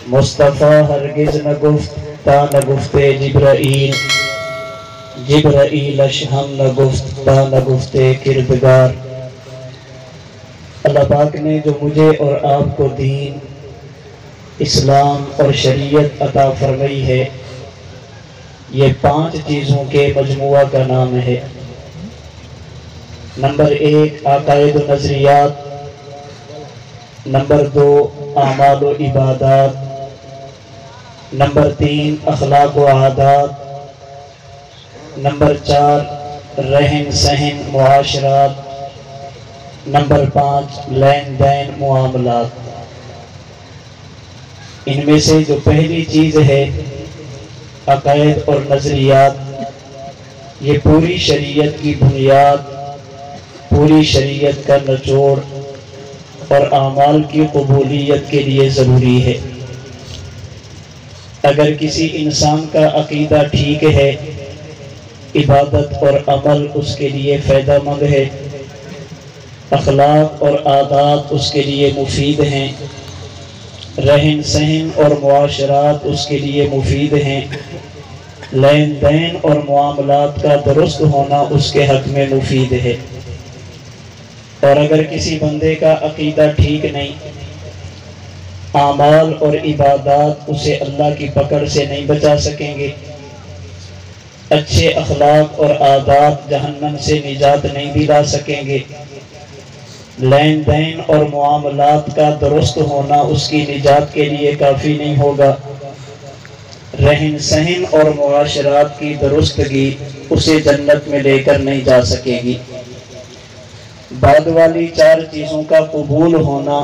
مصطفیٰ ہرگز نہ گفت تا نہ گفتے جبرائیل، جبرائیلش ہم نہ گفت تا نہ گفتے کردگار۔ اللہ پاک نے جو مجھے اور آپ کو دین، اسلام اور شریعت عطا فرمائی ہے، یہ 5 چیزوں کے مجموعہ کا نام ہے۔ نمبر 1 عقائد و نظریات، نمبر 2 اعمال و عبادات، نمبر 3 اخلاق و عادات، نمبر 4 رہن سہن معاشرات، نمبر 5 لین دین معاملات۔ ان میں سے جو پہلی چیز ہے عقائد اور نظریات، یہ پوری شریعت کی بنیاد، پوری شریعت کا نچوڑ اور اعمال کی قبولیت کے لیے ضروری ہے۔ اگر کسی انسان کا عقیدہ ٹھیک ہے، عبادت اور عمل اس کے لیے فائدہ مند ہے، اخلاق اور عادات اس کے لیے مفید ہیں، رہن سہن اور معاشرات اس کے لیے مفید ہیں، لین دین اور معاملات کا درست ہونا اس کے حق میں مفید ہے۔ اور اگر کسی بندے کا عقیدہ ٹھیک نہیں، اعمال اور عبادات اسے اللہ کی پکڑ سے نہیں بچا سکیں گے، اچھے اخلاق اور عادات جہنم سے نجات نہیں دلا سکیں گے، لین دین اور معاملات کا درست ہونا اس کی نجات کے لیے کافی نہیں ہوگا، رہن سہن اور معاشرات کی درستگی اسے جنت میں لے کر نہیں جا سکے گی۔ بعد والی 4 چیزوں کا قبول ہونا،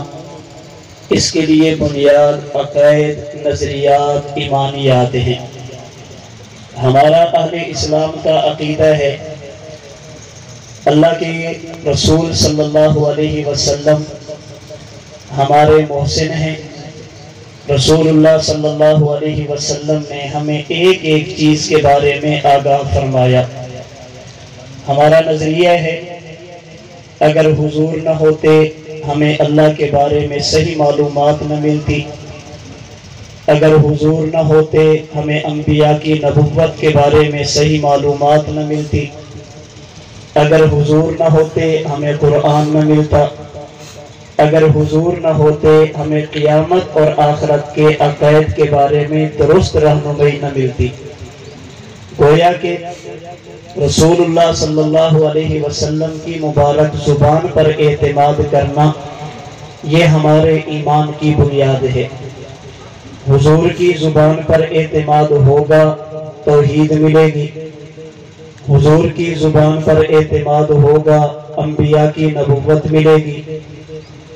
اس کے لیے بنیاد عقائد، نظریات، ایمانیات ہیں۔ ہمارا اہل اسلام کا عقیدہ ہے اللہ کے رسول صلی اللہ علیہ وسلم ہمارے محسن ہیں۔ رسول اللہ صلی اللہ علیہ وسلم نے ہمیں ایک ایک چیز کے بارے میں آگاہ فرمایا۔ ہمارا نظریہ ہے اگر حضور نہ ہوتے ہمیں اللہ کے بارے میں صحیح معلومات نہ ملتی، اگر حضور نہ ہوتے ہمیں انبیاء کی نبوت کے بارے میں صحیح معلومات نہ ملتی، اگر حضور نہ ہوتے ہمیں قرآن نہ ملتا، اگر حضور نہ ہوتے ہمیں قیامت اور آخرت کے عقائد کے بارے میں درست رہنمائی نہ ملتی۔ گویا کہ رسول اللہ صلی اللہ علیہ وسلم کی مبارک زبان پر اعتماد کرنا یہ ہمارے ایمان کی بنیاد ہے۔ حضور کی زبان پر اعتماد ہوگا توحید ملے گی، حضور کی زبان پر اعتماد ہوگا انبیاء کی نبوت ملے گی،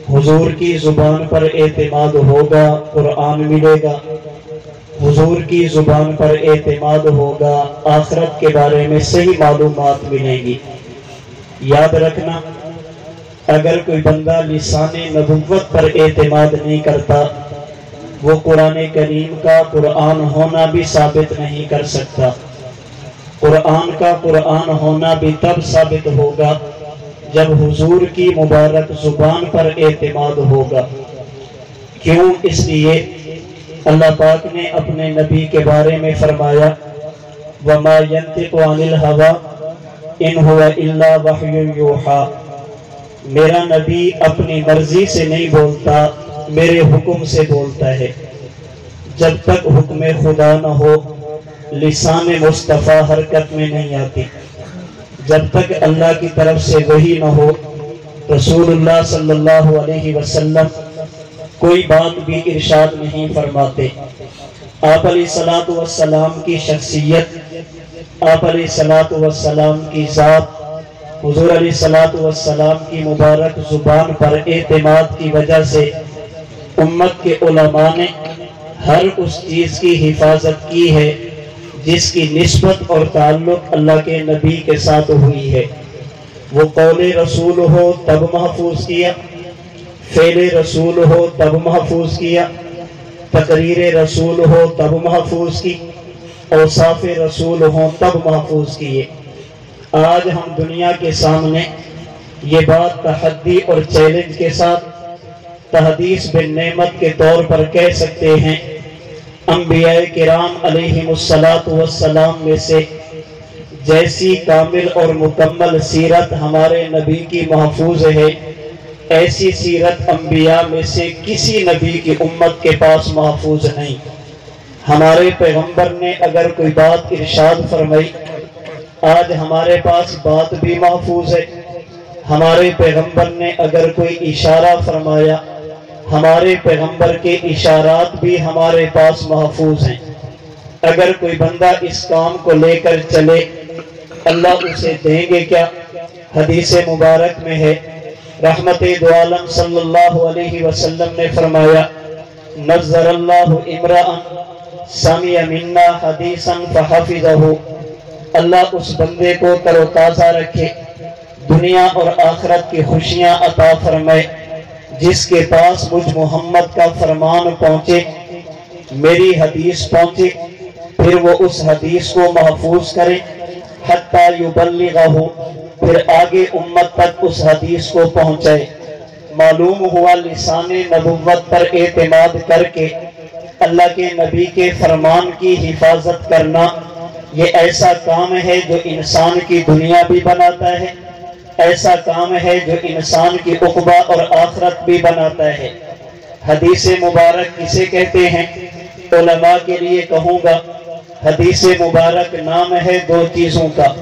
حضور کی زبان پر اعتماد ہوگا قرآن ملے گا، حضور کی زبان پر اعتماد ہوگا آخرت کے بارے میں صحیح معلومات ملیں گی۔ یاد رکھنا اگر کوئی بندہ لسان نبوت پر اعتماد نہیں کرتا، وہ قرآن کریم کا قرآن ہونا بھی ثابت نہیں کر سکتا۔ قرآن کا قرآن ہونا بھی تب ثابت ہوگا جب حضور کی مبارک زبان پر اعتماد ہوگا۔ کیوں؟ اس لیے اللہ پاک نے اپنے نبی کے بارے میں فرمایا وَمَا يَنْطِقُ عَنِ الْهَوَىٰ إِنْ هُوَ إِلَّا وَحْيٌ يُوحَىٰ، میرا نبی اپنی مرضی سے نہیں بولتا، میرے حکم سے بولتا ہے۔ جب تک حکم خدا نہ ہو لسان مصطفیٰ حرکت میں نہیں آتی، جب تک اللہ کی طرف سے وحی نہ ہو رسول اللہ صلی اللہ علیہ وسلم کوئی بات بھی ارشاد نہیں فرماتے۔ آپ علیہ السلام کی شخصیت، آپ علیہ السلام کی ذات، حضور علیہ السلام کی مبارک زبان پر اعتماد کی وجہ سے امت کے علماء نے ہر اس چیز کی حفاظت کی ہے جس کی نسبت اور تعلق اللہ کے نبی کے ساتھ ہوئی ہے۔ وہ قول رسول ہو تب محفوظ کیا، فعل رسول ہو تب محفوظ کیا، تقریر رسول ہو تب محفوظ کی، اوصاف رسول ہوں تب محفوظ کیے۔ آج ہم دنیا کے سامنے یہ بات تحدی اور چیلنج کے ساتھ تحدیث بن نعمت کے طور پر کہہ سکتے ہیں انبیاء کرام علیہم السلام میں سے جیسی کامل اور مکمل سیرت ہمارے نبی کی محفوظ ہے، ایسی سیرت انبیاء میں سے کسی نبی کی امت کے پاس محفوظ نہیں۔ ہمارے پیغمبر نے اگر کوئی بات ارشاد فرمائی، آج ہمارے پاس بات بھی محفوظ ہے۔ ہمارے پیغمبر نے اگر کوئی اشارہ فرمایا، ہمارے پیغمبر کے اشارات بھی ہمارے پاس محفوظ ہیں۔ اگر کوئی بندہ اس کام کو لے کر چلے، اللہ اسے دیں گے کیا؟ حدیث مبارک میں ہے، رحمت دو عالم صلی اللہ علیہ وسلم نے فرمایا، نظر اللہ امرأ سمع منا حدیثا فحفظہ، اللہ اس بندے کو تر و تازہ رکھے، دنیا اور آخرت کی خوشیاں عطا فرمائے، جس کے پاس مجھ محمد کا فرمان پہنچے، میری حدیث پہنچے، پھر وہ اس حدیث کو محفوظ کرے، حتیٰ یبلغہ، پھر آگے امت تک اس حدیث کو پہنچائے۔ معلوم ہوا لسان نبوت پر اعتماد کر کے اللہ کے نبی کے فرمان کی حفاظت کرنا، یہ ایسا کام ہے جو انسان کی دنیا بھی بناتا ہے، ایسا کام ہے جو انسان کی عقبہ اور آخرت بھی بناتا ہے۔ حدیث مبارک کسے کہتے ہیں؟ علماء کے لیے کہوں گا، حدیث مبارک نام ہے دو چیزوں کا،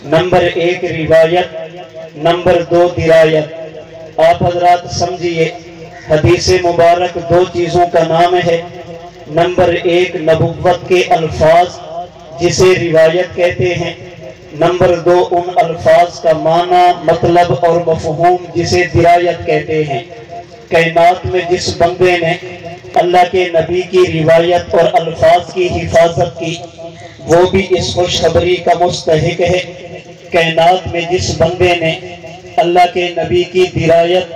نمبر 1 روایت، نمبر 2 درایت۔ آپ حضرات سمجھئے، حدیث مبارک دو چیزوں کا نام ہے، نمبر 1 نبوت کے الفاظ جسے روایت کہتے ہیں، نمبر 2 ان الفاظ کا معنی، مطلب اور مفہوم جسے درایت کہتے ہیں۔ کائنات میں جس بندے نے اللہ کے نبی کی روایت اور الفاظ کی حفاظت کی، وہ بھی اس خوشخبری کا مستحق ہے۔ کائنات میں جس بندے نے اللہ کے نبی کی درایت،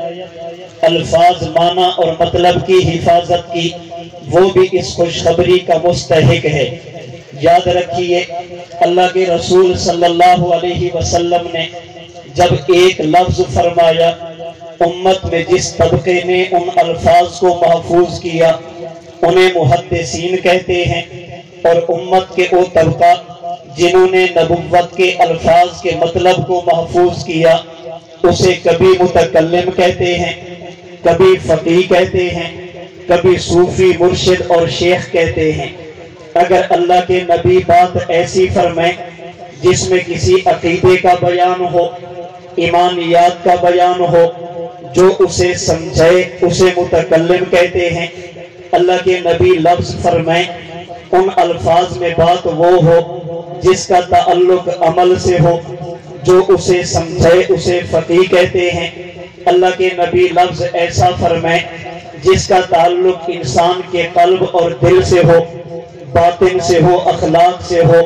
الفاظ، معنی اور مطلب کی حفاظت کی، وہ بھی اس خوشخبری کا مستحق ہے۔ یاد رکھیے، اللہ کے رسول صلی اللہ علیہ وسلم نے جب ایک لفظ فرمایا، امت میں جس طبقے نے ان الفاظ کو محفوظ کیا انہیں محدثین کہتے ہیں، اور امت کے وہ طبقہ جنہوں نے نبوت کے الفاظ کے مطلب کو محفوظ کیا اسے کبھی متکلم کہتے ہیں، کبھی فقیہ کہتے ہیں، کبھی صوفی، مرشد اور شیخ کہتے ہیں۔ اگر اللہ کے نبی بات ایسی فرمائیں جس میں کسی عقیدے کا بیان ہو، ایمانیات کا بیان ہو، جو اسے سمجھے اسے متکلم کہتے ہیں۔ اللہ کے نبی لفظ فرمائیں، ان الفاظ میں بات وہ ہو جس کا تعلق عمل سے ہو، جو اسے سمجھے اسے فقیہ کہتے ہیں۔ اللہ کے نبی لفظ ایسا فرمائیں جس کا تعلق انسان کے قلب اور دل سے ہو، باطن سے ہو، اخلاق سے ہو،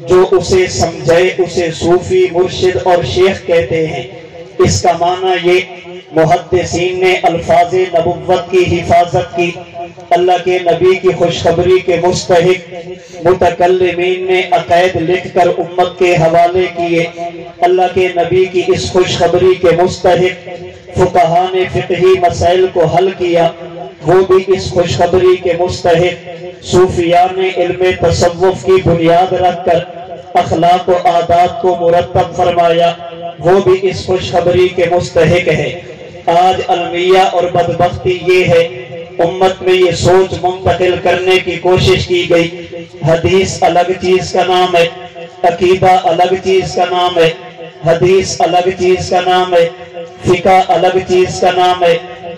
جو اسے سمجھے اسے صوفی، مرشد اور شیخ کہتے ہیں۔ اس کا معنی یہ، محدثین نے الفاظ نبوت کی حفاظت کی، اللہ کے نبی کی خوشخبری کے مستحق متکلمین نے عقائد لکھ کر امت کے حوالے کیے، اللہ کے نبی کی اس خوشخبری کے مستحق فقہاء نے فقہی مسائل کو حل کیا، وہ بھی اس خوشخبری کے مستحق صوفیاء نے علم تصوف کی بنیاد رکھ کر اخلاق و عادات کو مرتب فرمایا، وہ بھی اس خوشخبری کے مستحق ہے۔ آج المیہ اور بدبختی یہ ہے، امت میں یہ سوچ منتقل کرنے کی کوشش کی گئی، حدیث الگ چیز کا نام ہے، عقیدہ الگ چیز کا نام ہے، حدیث الگ چیز کا نام ہے، فقہ الگ چیز کا نام ہے،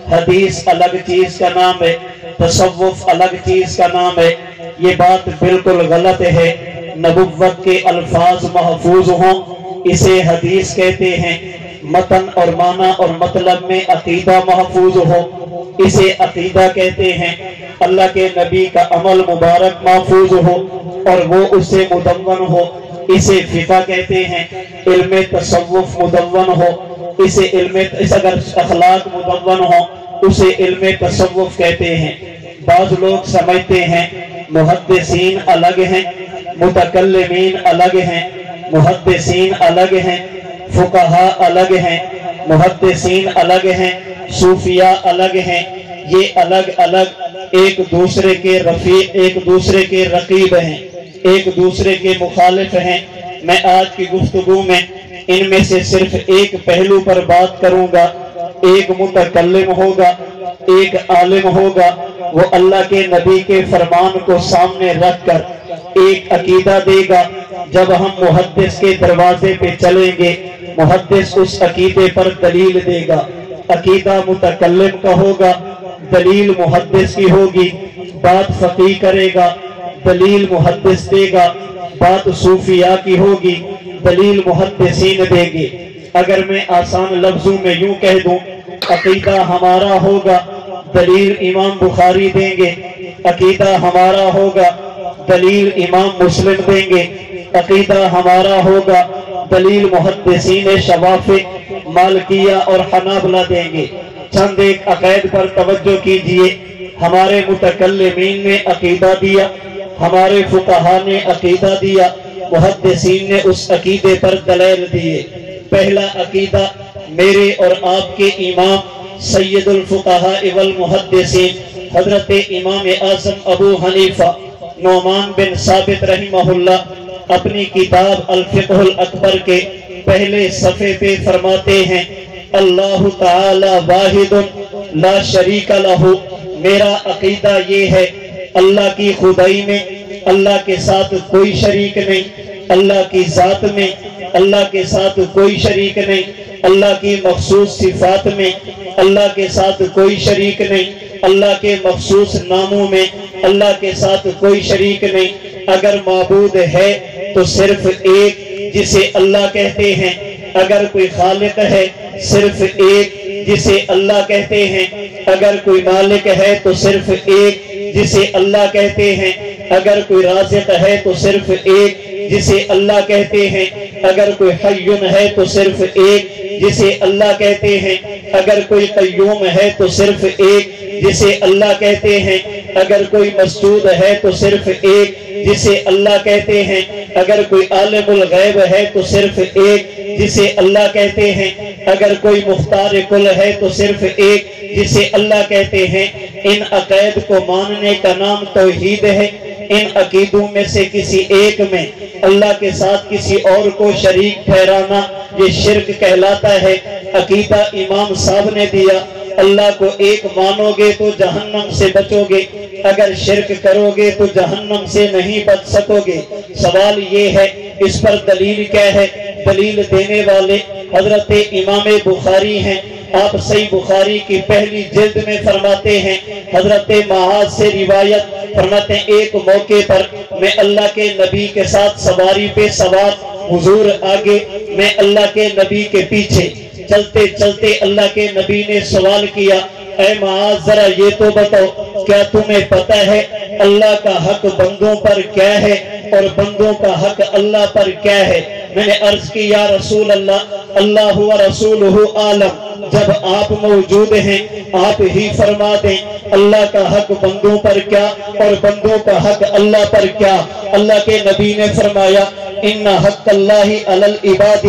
حدیث الگ چیز کا نام ہے، تصوف الگ چیز کا نام ہے۔ یہ بات بالکل غلط ہے۔ نبوت کے الفاظ محفوظ ہوں اسے حدیث کہتے ہیں، متن اور معنی اور مطلب میں عقیدہ محفوظ ہو اسے عقیدہ کہتے ہیں، اللہ کے نبی کا عمل مبارک محفوظ ہو اور وہ اسے مدون ہو اسے فقہ کہتے ہیں، علم تصوف مدون ہو اسے اگر اخلاق مدون ہو اسے علم تصوف کہتے ہیں۔ بعض لوگ سمجھتے ہیں محدثین الگ ہیں، متکلمین الگ ہیں، محدثین الگ ہیں، فقہاء الگ ہیں، محدثین الگ ہیں، صوفیاء الگ ہیں، یہ الگ الگ ایک دوسرے کے رفیق، ایک دوسرے کے رقیب ہیں، ایک دوسرے کے مخالف ہیں۔ میں آج کی گفتگو میں ان میں سے صرف ایک پہلو پر بات کروں گا۔ ایک متکلم ہوگا، ایک عالم ہوگا، وہ اللہ کے نبی کے فرمان کو سامنے رکھ کر ایک عقیدہ دے گا۔ جب ہم محدث کے دروازے پہ چلیں گے، محدث اس عقیدے پر دلیل دے گا۔ عقیدہ متکلم کا ہوگا، دلیل محدث کی ہوگی۔ بات فقیہ کرے گا، دلیل محدث دے گا۔ بات صوفیاء کی ہوگی، دلیل محدثین دے گے۔ اگر میں آسان لفظوں میں یوں کہہ دوں، عقیدہ ہمارا ہوگا، دلیل امام بخاری دیں گے۔ عقیدہ ہمارا ہوگا، دلیل امام مسلم دیں گے۔ عقیدہ ہمارا ہوگا، دلیل محدثین شوافع، مالکیہ اور حنابلہ دیں گے۔ چند ایک عقائد پر توجہ کیجئے۔ ہمارے متکلمین نے عقیدہ دیا، ہمارے فقہاء نے عقیدہ دیا، محدثین نے اس عقیدے پر دلیل دیے۔ پہلا عقیدہ میرے اور آپ کے امام سید الفقہاء والمحدثین حضرت امام اعظم ابو حنیفہ نعمان بن ثابت رحمہ اللہ اپنی کتاب الفقہ الاکبر کے پہلے صفحے پہ فرماتے ہیں، اللہ تعالی واحد لا شریک لہ۔ میرا عقیدہ یہ ہے، اللہ کی خدائی میں اللہ کے ساتھ کوئی شریک نہیں، اللہ کی ذات میں اللہ کے ساتھ کوئی شریک نہیں، اللہ کی مخصوص صفات میں اللہ کے ساتھ کوئی شریک نہیں، اللہ کے مخصوص ناموں میں اللہ کے ساتھ کوئی شریک نہیں۔ اگر معبود ہے تو صرف ایک جسے اللہ کہتے ہیں، اگر کوئی خالق ہے صرف ایک جسے اللہ کہتے ہیں، اگر کوئی مالک ہے تو صرف ایک جسے اللہ کہتے ہیں، اگر کوئی رازق ہے تو صرف ایک جسے اللہ کہتے ہیں، اگر کوئی حیون ہے تو صرف ایک جسے اللہ کہتے ہیں، اگر کوئی قیوم ہے تو صرف ایک جسے اللہ کہتے ہیں، اگر کوئی مسجود ہے تو صرف ایک جسے اللہ کہتے ہیں، اگر کوئی عالم الغیب ہے تو صرف ایک جسے اللہ کہتے ہیں، اگر کوئی مختار کل ہے تو صرف ایک جسے اللہ کہتے ہیں۔ ان عقائد کو ماننے کا نام توحید ہے۔ ان عقیدوں میں سے کسی ایک میں اللہ کے ساتھ کسی اور کو شریک ٹھہرانا یہ شرک کہلاتا ہے۔ عقیدہ امام صاحب نے دیا، اللہ کو ایک مانو گے تو جہنم سے بچو گے، اگر شرک کرو گے تو جہنم سے نہیں بچ سکو گے۔ سوال یہ ہے اس پر دلیل کیا ہے؟ دلیل دینے والے حضرت امام بخاری ہیں۔ آپ صحیح بخاری کی پہلی جلد میں فرماتے ہیں، حضرت معاذ سے روایت فرماتے ہیں، ایک موقع پر میں اللہ کے نبی کے ساتھ سواری پہ سوار، حضور آگے میں اللہ کے نبی کے پیچھے، چلتے چلتے اللہ کے نبی نے سوال کیا، اے معاذ ذرا یہ تو بتاؤ، کیا تمہیں پتہ ہے اللہ کا حق بندوں پر کیا ہے اور بندوں کا حق اللہ پر کیا ہے؟ میں نے عرض کی یا رسول اللہ، اللہ و رسولہ عالم، جب آپ موجود ہیں آپ ہی فرما دیں اللہ کا حق بندوں پر کیا اور بندوں کا حق اللہ پر کیا۔ اللہ کے نبی نے فرمایا، ان حق اللہ علی العباد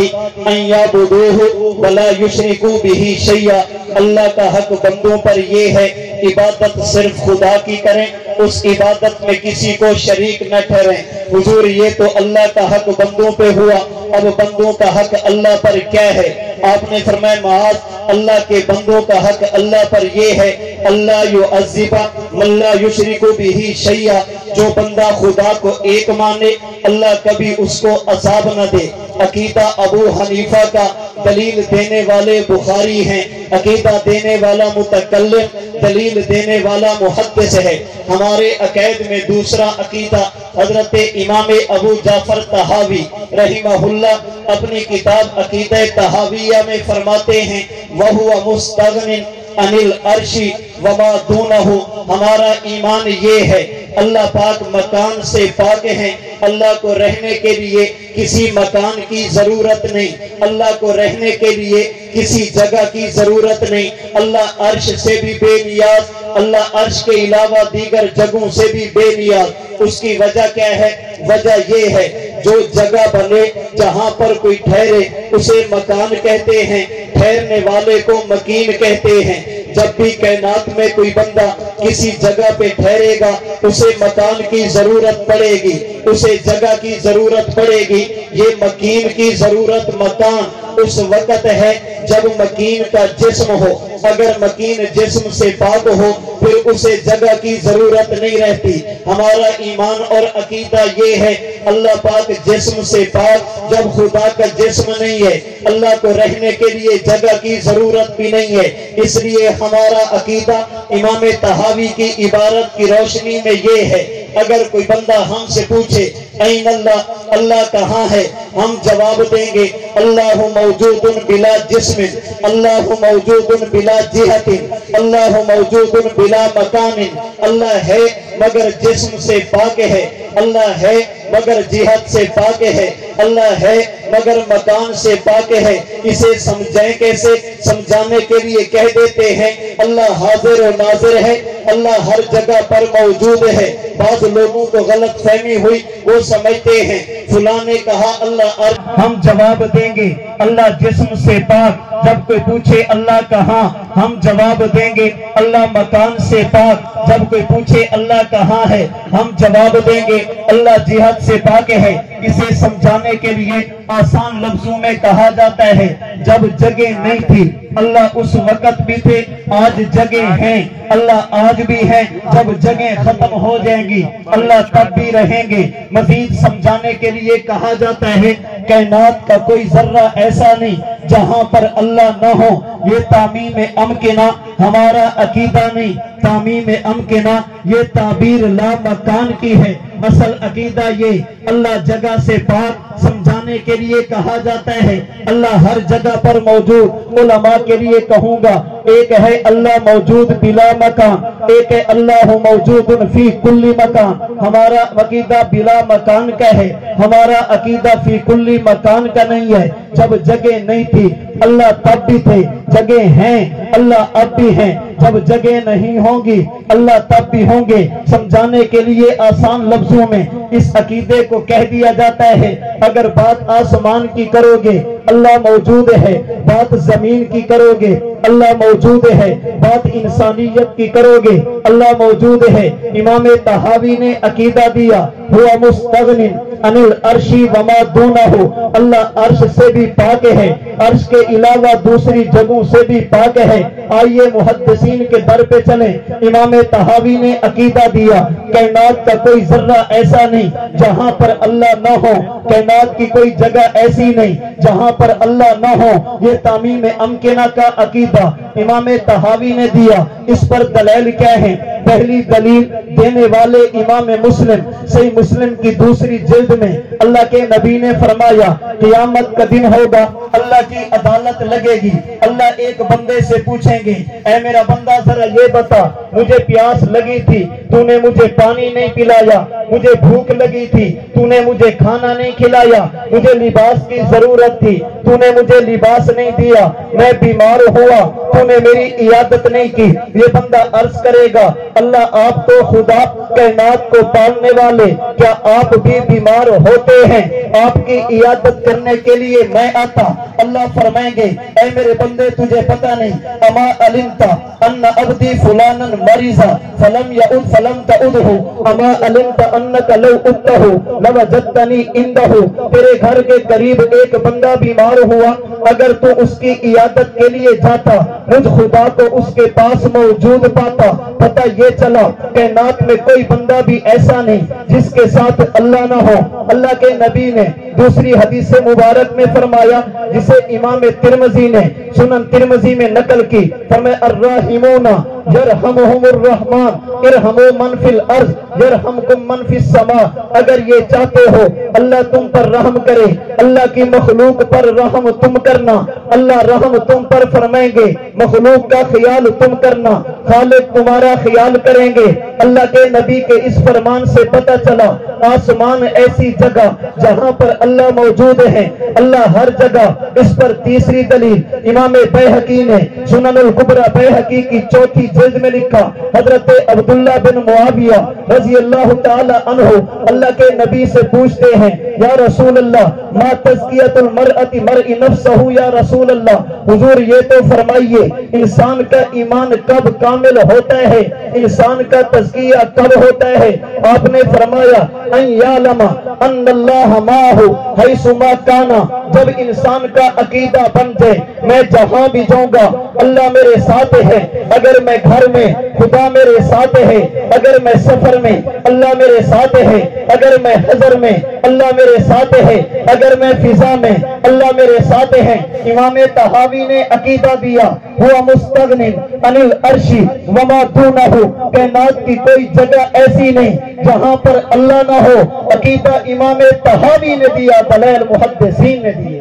ان یعبدوہ ولا یشرکوا بہ شیئا۔ اللہ کا حق بندوں پر یہ ہے عبادت صرف خدا کی کریں، اس عبادت میں کسی کو شریک نہ ٹھہریں۔ حضور یہ تو اللہ کا حق بندوں پہ ہوا، اب بندوں کا حق اللہ پر کیا ہے؟ آپ نے فرمایا معاذ، اللہ کے بندوں کا حق اللہ پر یہ ہے، اللہ یعذب من لا یشرک بہ شیئا، جو بندہ خدا کو ایک مانے اللہ کبھی اس کو عذاب نہ دے۔ عقیدہ ابو حنیفہ کا، دلیل دینے والے بخاری ہیں، عقیدہ دینے والا متکلم، دلیل دینے والا محدث ہے۔ ہمارے عقائد میں دوسرا عقیدہ حضرت امام ابو جعفر طحاوی رحمہ اللہ اپنی کتاب عقیدہ طحاویہ میں فرماتے ہیں، وَهُوَ مُسْتَغْنٍ عَنِ الْعَرْشِ وَمَا دُونَهُ۔ ہمارا ایمان یہ ہے اللہ پاک مکان سے پاک ہیں، اللہ کو رہنے کے لیے کسی مکان کی ضرورت نہیں، اللہ کو رہنے کے لیے کسی جگہ کی ضرورت نہیں، اللہ عرش سے بھی بے نیاز، اللہ عرش کے علاوہ دیگر جگہوں سے بھی بے نیاز۔ اس کی وجہ کیا ہے؟ وجہ یہ ہے جو جگہ بنے جہاں پر کوئی ٹھہرے اسے مکان کہتے ہیں، ٹھہرنے والے کو مکین کہتے ہیں۔ جب بھی کائنات میں کوئی بندہ کسی جگہ پہ ٹھہرے گا اسے مکان کی ضرورت پڑے گی، اسے جگہ کی ضرورت پڑے گی۔ یہ مکین کی ضرورت مکان اس وقت ہے جب مکین کا جسم ہو، اگر مکین جسم سے پاک ہو پھر اسے جگہ کی ضرورت نہیں رہتی۔ ہمارا ایمان اور عقیدہ یہ ہے اللہ پاک جسم سے پاک، جب خدا کا جسم نہیں ہے اللہ کو رہنے کے لیے جگہ کی ضرورت بھی نہیں ہے۔ اس لیے ہمارا عقیدہ امام طحاوی کی عبارت کی روشنی میں یہ ہے، اگر کوئی بندہ ہم سے پوچھے این اللہ، اللہ کہاں ہے، ہم جواب دیں گے اللہ موجود بلا جسم، اللہ موجود بلا جہت، اللہ موجود بلا مکان۔ اللہ ہے مگر جسم سے پاک ہے، اللہ ہے مگر جہت سے پاک ہے، اللہ ہے مگر مکان سے پاک ہے۔ اسے سمجھیں کیسے؟ سمجھانے کے لیے کہہ دیتے ہیں اللہ حاضر و ناظر ہے، اللہ ہر جگہ پر موجود ہے۔ بعض لوگوں کو غلط فہمی ہوئی، وہ سمجھتے ہیں فلاں نے کہا اللہ ہم جواب دیں گے اللہ جسم سے پاک۔ جب کوئی پوچھے اللہ کہاں، ہم جواب دیں گے اللہ مکان سے پاک۔ جب کوئی پوچھے اللہ کہاں ہے، ہم جواب دیں گے اللہ جہت سے پاک ہے۔ اسے سمجھانے کے لیے آسان لفظوں میں کہا جاتا ہے جب جگہ نہیں تھی اللہ اس وقت بھی تھے، آج جگہ ہیں اللہ آج بھی ہیں، جب جگہ ختم ہو جائیں گی اللہ تب بھی رہیں گے۔ مزید سمجھانے کے لیے کہا جاتا ہے کائنات کا کوئی ذرہ ایسا نہیں جہاں پر اللہ نہ ہو۔ یہ تعمیم امکنہ ہمارا عقیدہ نہیں، تعمیم امکنہ یہ تعبیر لا مکان کی ہے۔ اصل عقیدہ یہ اللہ جگہ سے پاک۔ سمجھانے کے لیے کہا جاتا ہے اللہ ہر جگہ پر موجود۔ علماء کے لیے کہوں گا ایک ہے اللہ موجود بلا مکان، ایک ہے اللہ موجود فی کل مکان۔ ہمارا عقیدہ بلا مکان کا ہے، ہمارا عقیدہ فی کل مکان کا نہیں ہے۔ جب جگہ نہیں تھی اللہ تب بھی تھے، جگہ ہیں اللہ اب بھی ہیں، جب جگہ نہیں ہوں گی اللہ تب بھی ہوں گے۔ سمجھانے کے لیے آسان لفظوں میں اس عقیدے کو کہہ دیا جاتا ہے اگر بات آسمان کی کرو گے اللہ موجود ہے، بات زمین کی کرو گے اللہ موجود ہے، بات انسانیت کی کرو گے اللہ موجود ہے۔ امام طحاوی نے عقیدہ دیا ہوا مستغن عن العرش وما دونہ، اللہ عرش سے بھی پاک ہے، عرش کے علاوہ دوسری جگہوں سے بھی پاک ہے۔ آئیے محدثین کے در پہ چلیں۔ امام طحاوی نے عقیدہ دیا کائنات کا کوئی ذرہ ایسا نہیں جہاں پر اللہ نہ ہو، کائنات کی کوئی جگہ ایسی نہیں جہاں پر اللہ نہ ہو۔ یہ تعمیم امکنہ کا عقیدہ امام طحاوی نے دیا۔ اس پر دلیل کیا ہے؟ پہلی دلیل دینے والے امام مسلم، صحیح مسلم کی دوسری جلد میں اللہ کے نبی نے فرمایا قیامت کا دن ہوگا، اللہ کی عدالت لگے گی، اللہ ایک بندے سے پوچھیں گے اے میرا بندہ ذرا یہ بتا مجھے پیاس لگی تھی تو نے مجھے پانی نہیں پلایا، مجھے بھوک لگی تھی تو نے مجھے کھانا نہیں کھلایا، مجھے لباس کی ضرورت تھی تو نے مجھے لباس نہیں دیا، میں بیمار ہوا تو نے میری عیادت نہیں کی۔ یہ بندہ عرض کرے گا اللہ آپ تو خدا کائنات کو پالنے والے، کیا آپ بھی بیمار ہوتے ہیں؟ آپ کی عیادت کرنے کے لیے میں آتا۔ اللہ فرمائیں گے اے میرے بندے تجھے پتہ نہیں اما علمت ان عبدی فلانا مریضا فلم یعد فلم تعدہ، اما علمت انک لو عدتہ لوجدتنی عندہ۔ تیرے گھر کے قریب ایک بندہ بیمار ہوا، اگر تو اس کی عیادت کے لیے جاتا مجھ خدا کو اس کے پاس موجود پاتا۔ پتہ یہ چلا کائنات میں کوئی بندہ بھی ایسا نہیں جس کے ساتھ اللہ نہ ہو۔ اللہ کے نبی نے دوسری حدیث مبارک میں فرمایا جسے امام ترمذی نے سنن ترمذی میں نقل کی، فرمایا الراحمون یرحمہم الرحمن ارحموا من فی الارض یرحمکم من فی السماء۔ اگر یہ چاہتے ہو اللہ تم پر رحم کرے، اللہ کی مخلوق پر رحم تم کرنا، اللہ رحم تم پر فرمائیں گے، مخلوق کا خیال تم کرنا، خالق تمہارا خیال کریں گے۔ اللہ کے نبی کے اس فرمان سے پتہ چلا آسمان ایسی جگہ جہاں پر اللہ موجود ہے، اللہ ہر جگہ۔ اس پر تیسری دلیل امام بیہقی نے سنن الکبریٰ بیہقی کی چوتھی جلد میں لکھا، حضرت عبداللہ بن معاویہ رضی اللہ تعالی عنہ اللہ کے نبی سے پوچھتے ہیں یا رسول اللہ ما تزکیۃ المرء مرء نفسہ یا رسول اللہ، حضور یہ تو فرمائیے انسان کا ایمان کب کامل ہوتا ہے؟ انسان کا تزکیہ کب ہوتا ہے؟ آپ نے فرمایا ان یعلم ان اللہ معہ حیث ما کان، جب انسان کا عقیدہ بن جائے میں جہاں بھی جاؤں گا اللہ میرے ساتھ ہے، اگر میں گھر میں خدا میرے ساتھ ہے، اگر میں سفر میں اللہ میرے ساتھ ہے، اگر میں حضر میں اللہ میرے ساتھ ہے، اگر میں فضا میں اللہ میرے ساتھ ہے۔ امام طحاوی نے عقیدہ دیا ہوا مستغن عن العرش وما دونہ، کائنات کی کوئی جگہ ایسی نہیں جہاں پر اللہ نہ ہو۔ عقیدہ امام طحاوی نے دیا، دلائل محدثین نے دیے۔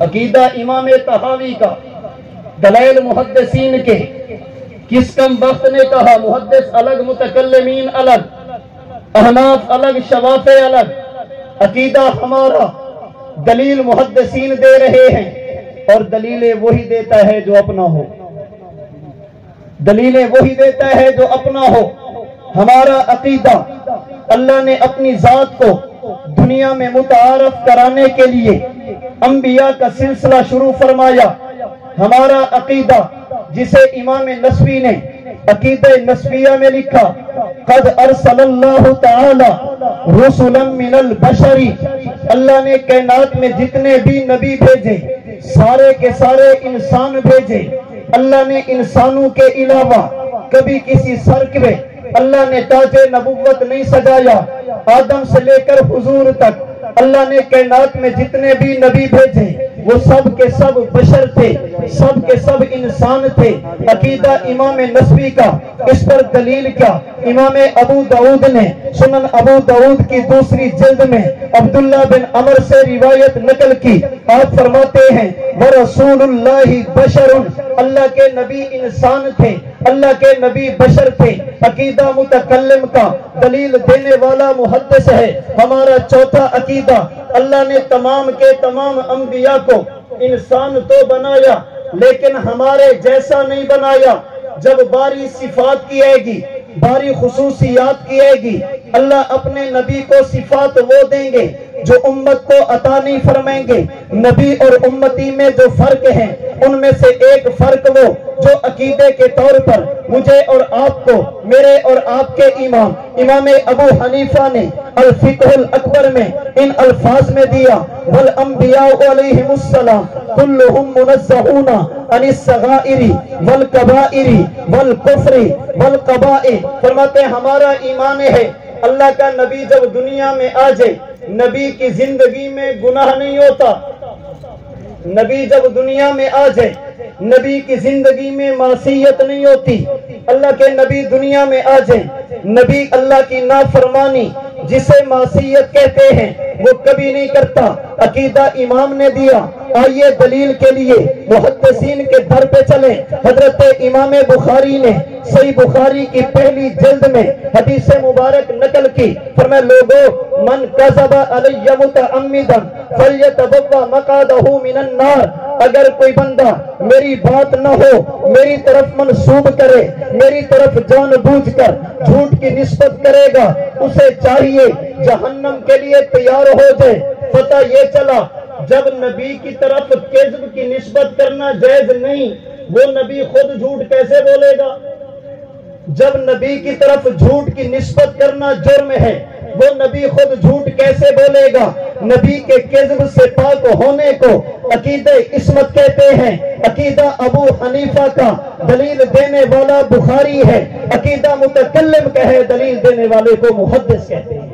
عقیدہ امام طحاوی کا، دلائل محدثین کے۔ کس کم وقت نے کہا؟ محدث الگ، متکلمین الگ، احناف الگ، شوافع الگ۔ عقیدہ ہمارا، دلیل محدثین دے رہے ہیں، اور دلیلیں وہی دیتا ہے جو اپنا ہو، دلیلیں وہی دیتا ہے جو اپنا ہو۔ ہمارا عقیدہ اللہ نے اپنی ذات کو دنیا میں متعارف کرانے کے لیے انبیاء کا سلسلہ شروع فرمایا۔ ہمارا عقیدہ جسے امام نسوی نے عقیدہ نسویہ میں لکھا، قد ارسل اللہ تعالی رسلا من البشر، اللہ نے کائنات میں جتنے بھی نبی بھیجے سارے کے سارے انسان بھیجے۔ اللہ نے انسانوں کے علاوہ کبھی کسی سر پہ اللہ نے تاج نبوت نہیں سجایا۔ آدم سے لے کر حضور تک اللہ نے کائنات میں جتنے بھی نبی بھیجے وہ سب کے سب بشر تھے، سب کے سب انسان تھے۔ عقیدہ امام نسوی کا، اس پر دلیل کیا؟ امام ابو داؤد نے سنن ابو داؤد کی دوسری جلد میں عبداللہ بن عمر سے روایت نقل کی۔ آپ فرماتے ہیں وَرَسُولُ اللَّهِ بَشَرٌ، اللہ کے نبی انسان تھے، اللہ کے نبی بشر تھے۔ عقیدہ متکلم کا، دلیل دینے والا محدث ہے۔ ہمارا چوتھا عقیدہ، اللہ نے تمام کے تمام انبیاء کو انسان تو بنایا لیکن ہمارے جیسا نہیں بنایا۔ جب باری صفات کی آئے گی، باری خصوصیات کی آئے گی، اللہ اپنے نبی کو صفات وہ دیں گے جو امت کو عطا نہیں فرمائیں گے۔ نبی اور امتی میں جو فرق ہیں ان میں سے ایک فرق وہ جو عقیدے کے طور پر مجھے اور آپ کو، میرے اور آپ کے امام ابو حنیفہ نے الفقہ الاکبر میں ان الفاظ میں دیا، والانبیاء علیہم السلام کلہم منزہون عن الصغائر والکبائر والکفر والقبائح۔ فرماتے ہیں ہمارا ایمان ہے اللہ کا نبی جب دنیا میں آ جائے نبی کی زندگی میں گناہ نہیں ہوتا، نبی جب دنیا میں آ جائے نبی کی زندگی میں معصیت نہیں ہوتی۔ اللہ کے نبی دنیا میں آ جائیں، نبی اللہ کی نافرمانی جسے معصیت کہتے ہیں وہ کبھی نہیں کرتا۔ عقیدہ امام نے دیا۔ آئیے دلیل کے لیے محدثین کے در پہ چلیں۔ حضرت امام بخاری نے صحیح بخاری کی پہلی جلد میں حدیث مبارک نقل کی، فرمایا لوگو من کذب علی متعمدا فلیتبوأ مقعدہ من النار، اگر کوئی بندہ میری بات نہ ہو میری طرف منسوب کرے، میری طرف جان بوجھ کر جھوٹ کی نسبت کرے گا، اسے چاہیے جہنم کے لیے تیار ہو جائے۔ پتہ یہ چلا جب نبی کی طرف کذب کی نسبت کرنا جائز نہیں، وہ نبی خود جھوٹ کیسے بولے گا؟ جب نبی کی طرف جھوٹ کی نسبت کرنا جرم ہے، وہ نبی خود جھوٹ کیسے بولے گا؟ نبی کے کذب سے پاک ہونے کو عقیدہ عصمت کہتے ہیں۔ عقیدہ ابو حنیفہ کا، دلیل دینے والا بخاری ہے۔ عقیدہ متکلم کا ہے، دلیل دینے والے کو محدث کہتے ہیں۔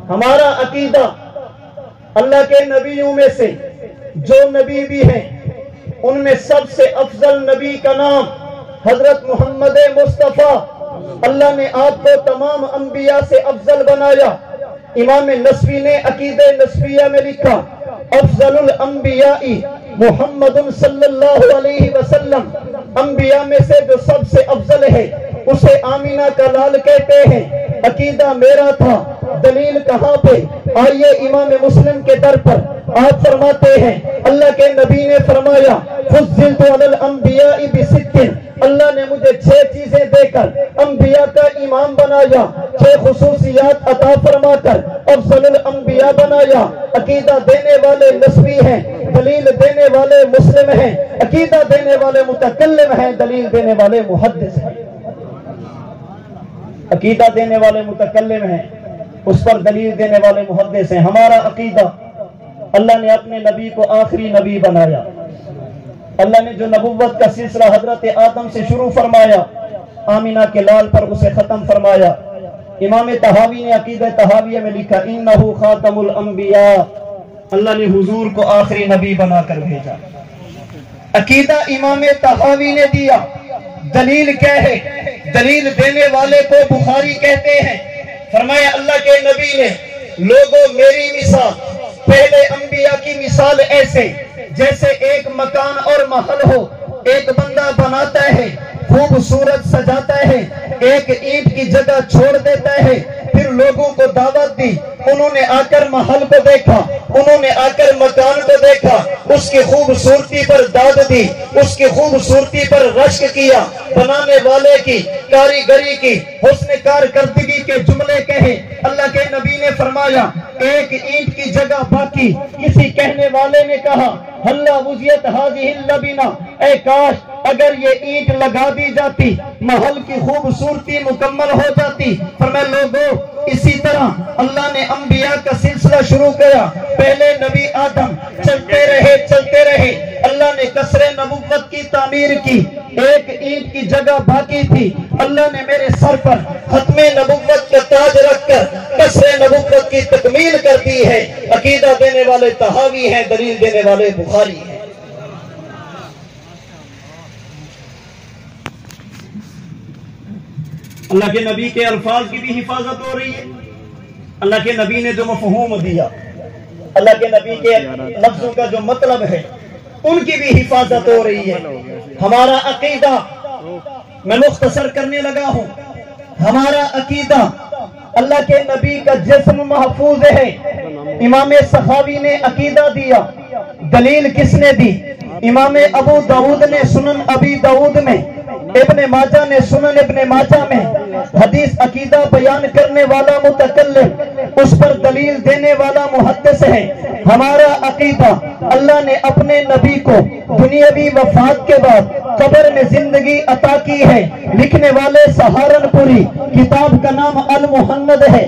ہمارا عقیدہ اللہ کے نبیوں میں سے جو نبی بھی ہیں ان میں سب سے افضل نبی کا نام حضرت محمد مصطفیٰ، اللہ نے آپ کو تمام انبیاء سے افضل بنایا۔ امام نسوی نے عقیدہ نسویہ میں لکھا افضل الانبیاء محمد صلی اللہ علیہ وسلم، انبیاء میں سے جو سب سے افضل ہے اسے آمینہ کا لال کہتے ہیں۔ عقیدہ میرا تھا، دلیل کہاں پہ؟ آئیے امام مسلم کے در پر آپ فرماتے ہیں اللہ کے نبی نے فرمایا فضلت علی الانبیاء بست، اللہ نے مجھے 6 چیزیں دے کر انبیاء کا امام بنایا، 6 خصوصیات عطا فرما کر افضل الانبیاء بنایا۔ عقیدہ دینے والے نسوی ہیں، دلیل دینے والے مسلم ہیں، عقیدہ دینے والے متکلم ہیں، دلیل دینے والے محدث ہیں۔ عقیدہ دینے والے متکلم ہیں، اس پر دلیل دینے والے محدث ہیں۔ ہمارا عقیدہ، اللہ نے اپنے نبی کو آخری نبی بنایا۔ اللہ نے جو نبوت کا سلسلہ حضرت آدم سے شروع فرمایا، آمینہ کے لال پر اسے ختم فرمایا۔ امام طحاوی نے عقیدہ طحاویہ میں لکھا انہو خاتم الانبیاء، اللہ نے حضور کو آخری نبی بنا کر بھیجا۔ عقیدہ امام طحاوی نے دیا۔ دلیل کیا ہے؟ دلیل دینے والے کو بخاری کہتے ہیں، فرمایا اللہ کے نبی نے لوگوں میری مثال، پہلے انبیاء کی مثال ایسے جیسے ایک مکان اور محل ہو، ایک بندہ بناتا ہے، خوبصورت سجاتا ہے، ایک اینٹ کی جگہ چھوڑ دیتا ہے، پھر لوگوں کو دعوت دی، انہوں نے آ کر محل کو دیکھا، انہوں نے آ کر مکان کو دیکھا، اس کی خوبصورتی پر داد دی، اس کی خوبصورتی پر رشک کیا، بنانے والے کی کاریگری کی حسن کارکردگی کے جملے کہے۔ اللہ کے نبی نے فرمایا ایک اینٹ کی جگہ باقی۔ کسی کہنے والے نے کہا ہلا وزیت ہذہ اللبنہ، اے کاش اگر یہ اینٹ لگا دی جاتی محل کی خوبصورتی مکمل ہو جاتی۔ فرمایا لوگوں اسی طرح اللہ نے انبیاء کا سلسلہ شروع کیا۔ پہلے نبی آدم چلتے رہے، اللہ نے قصر نبوت کی تعمیر کی، ایک اینٹ کی جگہ باقی تھی، اللہ نے میرے سر پر ختم نبوت کا تاج رکھ کر قصر نبوت کی تکمیل کر دی ہے۔ عقیدہ دینے والے طحاوی ہیں، دلیل دینے والے بخاری ہیں۔ اللہ کے نبی کے الفاظ کی بھی حفاظت ہو رہی ہے۔ اللہ کے نبی نے جو مفہوم دیا، اللہ کے نبی کے لفظوں کا جو مطلب ہے، ان کی بھی حفاظت ہو رہی ہے۔ ہمارا عقیدہ، میں مختصر کرنے لگا ہوں، ہمارا عقیدہ اللہ کے نبی کا جسم محفوظ ہے۔ امام سخاوی نے عقیدہ دیا، دلیل کس نے دی؟ امام ابو داؤد نے سنن ابی داؤد میں، ابن ماجہ نے سنن ابن ماجہ میں حدیث عقیدہ بیان کرنے والا متکلم، اس پر دلیل دینے والا محدث ہے۔ ہمارا عقیدہ، اللہ نے اپنے نبی کو دنیاوی وفات کے بعد قبر میں زندگی عطا کی ہے۔ لکھنے والے سہارنپوری، کتاب کا نام المحمد ہے،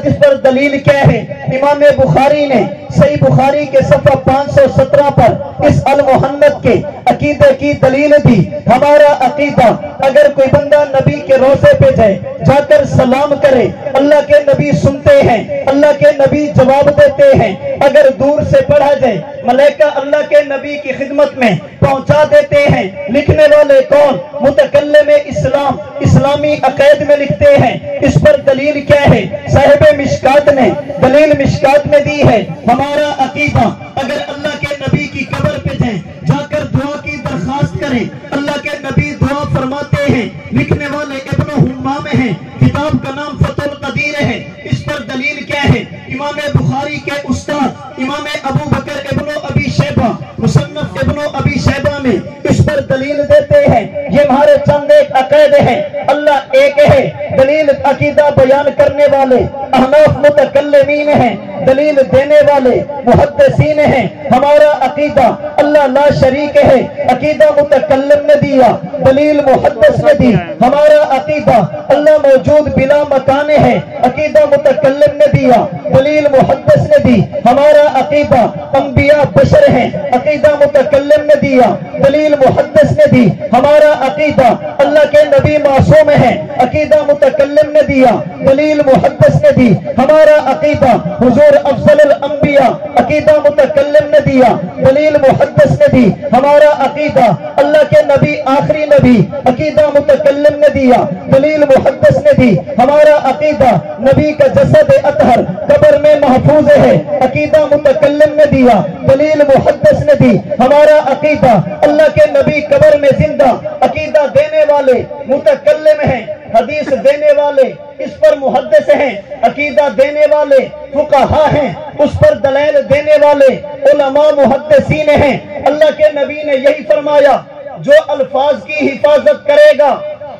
اس پر دلیل کیا ہے؟ امام بخاری نے صحیح بخاری کے صفحہ 517 پر اس المحمد کے عقیدے کی دلیل دی۔ ہمارا عقیدہ، اگر کوئی بندہ نبی کے روضے پہ جائے، جا کر سلام کرے، اللہ کے نبی سنتے ہیں، اللہ کے نبی جواب دیتے ہیں۔ اگر دور سے پڑھا جائے، ملائکہ اللہ کے نبی کی خدمت میں پہنچا دیتے ہیں۔ لکھنے والے کون؟ متکلم اسلام، اسلامی عقائد میں لکھتے ہیں۔ اس پر دلیل کیا ہے؟ صاحب مشکات نے دلیل مشکات میں دی ہے۔ ہمارا عقیدہ، اگر اللہ کے نبی کی قبر پہ جائیں، جا کر دعا کی درخواست کریں، اللہ کے نبی دعا فرماتے ہیں۔ لکھنے والے ابن حمام ہیں، کتاب کا نام فتح القدیر ہے۔ اس پر دلیل کیا ہے؟ امام بخاری کے استاد امام ابو بکر ابن ابی شیبہ، مصنف ابن ابی شیبہ میں اس پر دلیل دیتے ہیں۔ یہ ہمارے چند ایک عقائد ہیں۔ اللہ ایک ہے، دلیل عقیدہ بیان کرنے والے احناف متکلمین ہیں، دلیل دینے والے محدثین ہیں۔ ہمارا عقیدہ، اللہ لا شریک ہے، عقیدہ متکلم نے دیا، دلیل محدث نے دی۔ ہمارا عقیدہ، اللہ موجود بلا مکان ہے، عقیدہ متکلم نے دیا، دلیل محدث نے دی۔ ہمارا عقیدہ، انبیاء بشر ہیں، عقیدہ متکلم نے دیا، دلیل محدث نے دی۔ ہمارا عقیدہ، اللہ کے نبی معصوم ہیں، عقیدہ متکلم نے دیا، دلیل محدث نے دی۔ ہمارا عقیدہ، حضور افضل الانبیاء، عقیدہ متکلم نے دیا، دلیل محدث نے دی۔ ہمارا عقیدہ، اللہ کے نبی آخری نبی، عقیدہ متکلم نے دیا، دلیل محدث نے دی۔ ہمارا عقیدہ، نبی کا جسد اطہر قبر میں محفوظ ہے، عقیدہ متکلم نے دیا، دلیل محدث نے دی۔ ہمارا عقیدہ، اللہ کے نبی قبر میں زندہ، عقیدہ دینے والے متکلم ہیں، حدیث دینے والے اس پر محدث ہیں، عقیدہ دینے والے فقہا ہیں، اس پر دلائل دینے والے علماء محدثین ہیں۔ اللہ کے نبی نے یہی فرمایا، جو الفاظ کی حفاظت کرے گا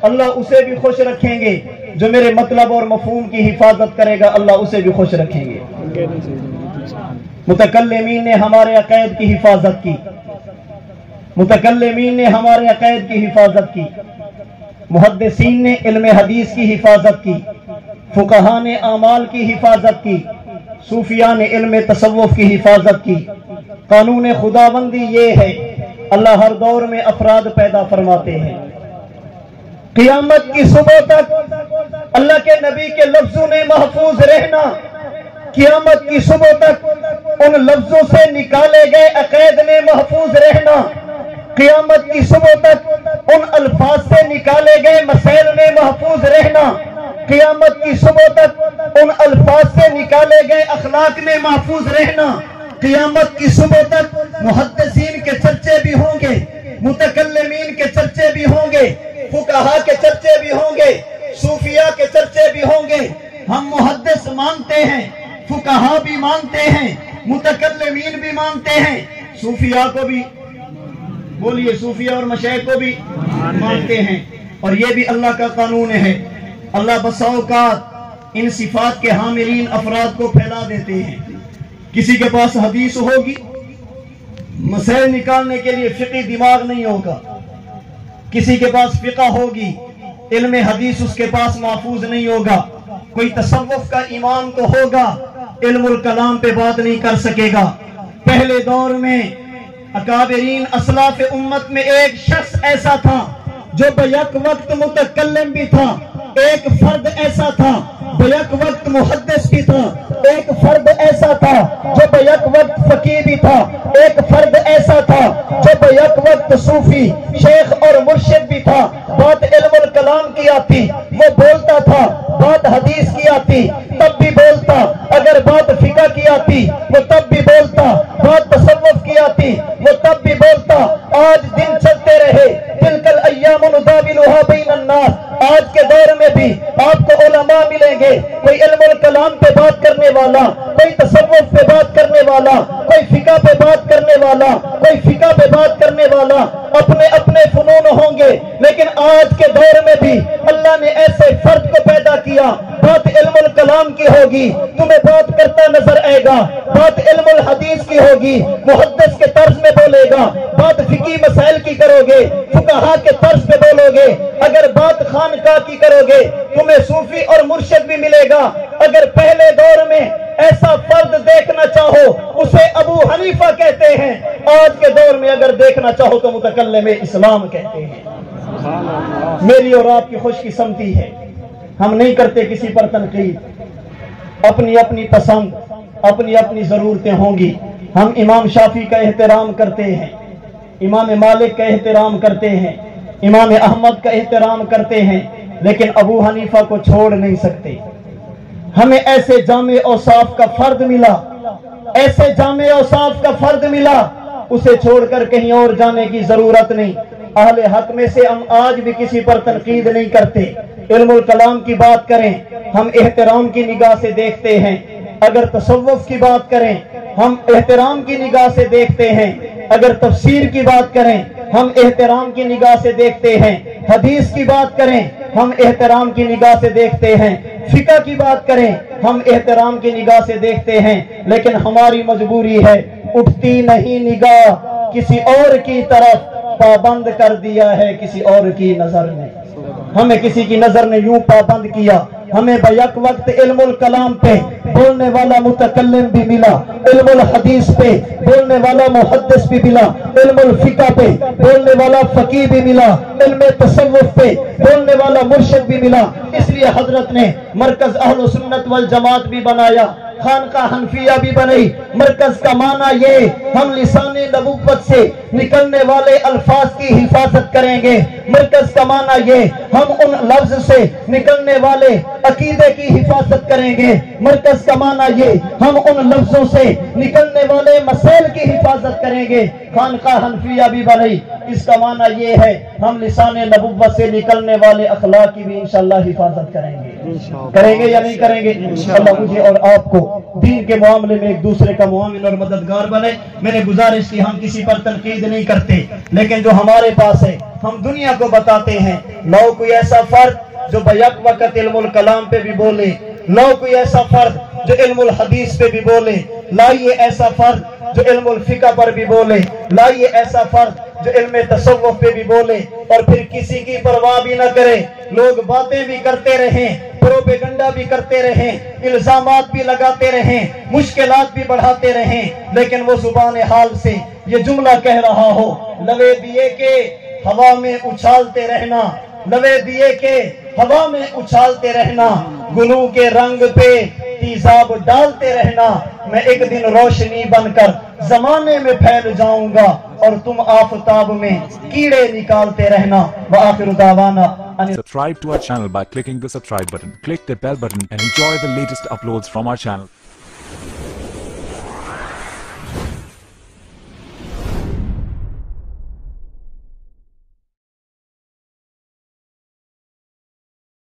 اللہ اسے بھی خوش رکھیں گے، جو میرے مطلب اور مفہوم کی حفاظت کرے گا اللہ اسے بھی خوش رکھیں گے۔ متکلمین نے ہمارے عقائد کی حفاظت کی، متکلمین نے ہمارے عقائد کی حفاظت کی، محدثین نے علم حدیث کی حفاظت کی، فقہا نے اعمال کی حفاظت کی، صوفیاء نے علم تصوف کی حفاظت کی۔ قانون خداوندی یہ ہے، اللہ ہر دور میں افراد پیدا فرماتے ہیں۔ قیامت کی صبح تک اللہ کے نبی کے لفظوں نے محفوظ رہنا، قیامت کی صبح تک ان لفظوں سے نکالے گئے عقائد نے محفوظ رہنا، قیامت کی صبح تک ان الفاظ سے نکالے گئے مسائل نے محفوظ رہنا، قیامت کی صبح تک ان الفاظ سے نکالے گئے اخلاق نے محفوظ رہنا، قیامت کی صبح تک محدثین کے چرچے بھی ہوں گے، متکلمین کے چرچے بھی ہوں گے، فقہا کے چرچے بھی ہوں گے، صوفیاء کے چرچے بھی ہوں گے۔ ہم محدث مانتے ہیں، فقہا بھی مانتے ہیں، متکلمین بھی مانتے ہیں، صوفیاء کو بھی بولیے، صوفیاء اور مشائخ کو بھی مانتے ہیں، اور یہ بھی اللہ کا قانون ہے۔ اللہ بسا اوقات ان صفات کے حاملین افراد کو پھیلا دیتے ہیں۔ کسی کے پاس حدیث ہوگی، مسائل نکالنے کے لیے فقہی دماغ نہیں ہوگا، کسی کے پاس فقہ ہوگی، علم حدیث اس کے پاس محفوظ نہیں ہوگا، کوئی تصوف کا ایمان تو ہوگا، علم الکلام پہ بات نہیں کر سکے گا۔ پہلے دور میں اکابرین اسلاف امت میں ایک شخص ایسا تھا جو بیک وقت متکلم بھی تھا، ایک فرد ایسا تھا بیک وقت محدث بھی تھا، ایک فرد ایسا تھا جو بیک وقت فقیہ بھی تھا، ایک فرد ایسا تھا جو بیک وقت صوفی شیخ اور مرشد بھی تھا۔ بات علم الکلام کی آتی وہ بولتا تھا، بات حدیث کی آتی تب بھی بولتا، اگر بات فقہ کی آتی وہ تب بھی بولتا، بات تصوف کی آتی وہ تب بھی بولتا۔ آج دن چلتے رہے، تلک الایام نداولها بین الناس، آج کے دور میں بھی آپ کو علماء ملیں گے، کوئی علم الکلام پہ بات کرنے والا، کوئی تصوف پہ بات کرنے والا، کوئی فقہ پہ بات کرنے والا، کوئی فقہ پہ بات کرنے والا، اپنے اپنے فنون ہوں گے۔ لیکن آج کے دور میں بھی اللہ نے ایسے فرد کو پیدا کیا، بات علم الکلام کی ہوگی، تمہیں بات کرتا نظر آئے گا، بات علم الحدیث کی ہوگی، محدث کے طرز میں بولے گا، بات فقہی مسائل کی کرو گے، فقہا کے طرز پہ بولو گے، اگر بات خانقاہ کی کرو گے تمہیں صوفی اور مرشد بھی ملے گا۔ اگر پہلے دور میں ایسا فرد دیکھنا چاہو اسے ابو حنیفہ کہتے ہیں، آج کے دور میں اگر دیکھنا چاہو تو متکلم اسلام کہتے ہیں۔ میری اور آپ کی خوش قسمتی ہے، ہم نہیں کرتے کسی پر تنقید، اپنی اپنی پسند، اپنی اپنی ضرورتیں ہوں گی۔ ہم امام شافعی کا احترام کرتے ہیں، امام مالک کا احترام کرتے ہیں، امام احمد کا احترام کرتے ہیں، لیکن ابو حنیفہ کو چھوڑ نہیں سکتے۔ ہمیں ایسے جامع اوصاف کا فرد ملا، ایسے جامع اوصاف کا فرد ملا، اسے چھوڑ کر کہیں اور جانے کی ضرورت نہیں۔ اہل حق میں سے ہم آج بھی کسی پر تنقید نہیں کرتے۔ علم الکلام کی بات کریں ہم احترام کی نگاہ سے دیکھتے ہیں، اگر تصوف کی بات کریں ہم احترام کی نگاہ سے دیکھتے ہیں، اگر تفسیر کی بات کریں ہم احترام کی نگاہ سے دیکھتے ہیں، حدیث کی بات کریں ہم احترام کی نگاہ سے دیکھتے ہیں، فقہ کی بات کریں ہم احترام کی نگاہ سے دیکھتے ہیں۔ لیکن ہماری مجبوری ہے، اٹھتی نہیں نگاہ کسی اور کی طرف، پابند کر دیا ہے کسی اور کی نظر نے۔ ہمیں کسی کی نظر نے یوں پابند کیا، ہمیں بیک وقت علم الکلام پہ بولنے والا متکلم بھی ملا، علم الحدیث پہ بولنے والا محدث بھی ملا، علم الفقہ پہ بولنے والا فقیہ بھی ملا، علم تصوف پہ بولنے والا مرشد بھی ملا۔ اس لیے حضرت نے مرکز اہل سنت والجماعت بھی بنایا، خانقاہ حنفیہ بھی بنائی۔ مرکز کا معنی یہ ہم لسان نبوت سے نکلنے والے الفاظ کی حفاظت کریں گے، مرکز کا معنی یہ ہم ان لفظ سے نکلنے والے عقیدے کی حفاظت کریں گے، مرکز کا معنی یہ ہم ان لفظوں سے نکلنے والے مسائل کی حفاظت کریں گے۔ خانقاہ حنفیہ بھی بنائی، اس کا معنی یہ ہے ہم لسان نبوت سے نکلنے والے اخلاق کی بھی انشاءاللہ حفاظت کریں گے۔ کریں گے یا نہیں کریں گے؟ انشاءاللہ مجھے اور آپ کو دین کے معاملے میں ایک دوسرے کا معاون اور مددگار بنے۔ میں نے گزارش کی ہم کسی پر تنقید نہیں کرتے، لیکن جو ہمارے پاس ہے ہم دنیا کو بتاتے ہیں۔ لو کوئی ایسا فرد جو بیک وقت علم الکلام پہ بھی بولے، لو کوئی ایسا فرد جو علم الحدیث پہ بھی بولے، لائیے ایسا فرد جو علم الفقہ پر بھی بولے، لائیے ایسا فرد جو علم تصوف پہ بھی بولے، اور پھر کسی کی پرواہ بھی نہ کرے، لوگ باتیں بھی کرتے رہیں، پروپیگنڈا بھی کرتے رہیں، الزامات بھی لگاتے رہیں، مشکلات بھی بڑھاتے رہیں، لیکن وہ زبان حال سے یہ جملہ کہہ رہا ہو، لوے دیے کے ہوا میں اچھالتے رہنا، لوے دیے کے ہوا میں اچھالتے رہنا، گلوں کے رنگ پہ تیزاب ڈالتے رہنا، میں ایک دن روشنی بن کر زمانے میں پھیل جاؤں گا اور تم آفتاب میں کیڑے نکالتے رہنا۔ وآخر دعوانا Subscribe to our channel by clicking the subscribe button. Click the bell button and enjoy the latest uploads from our channel.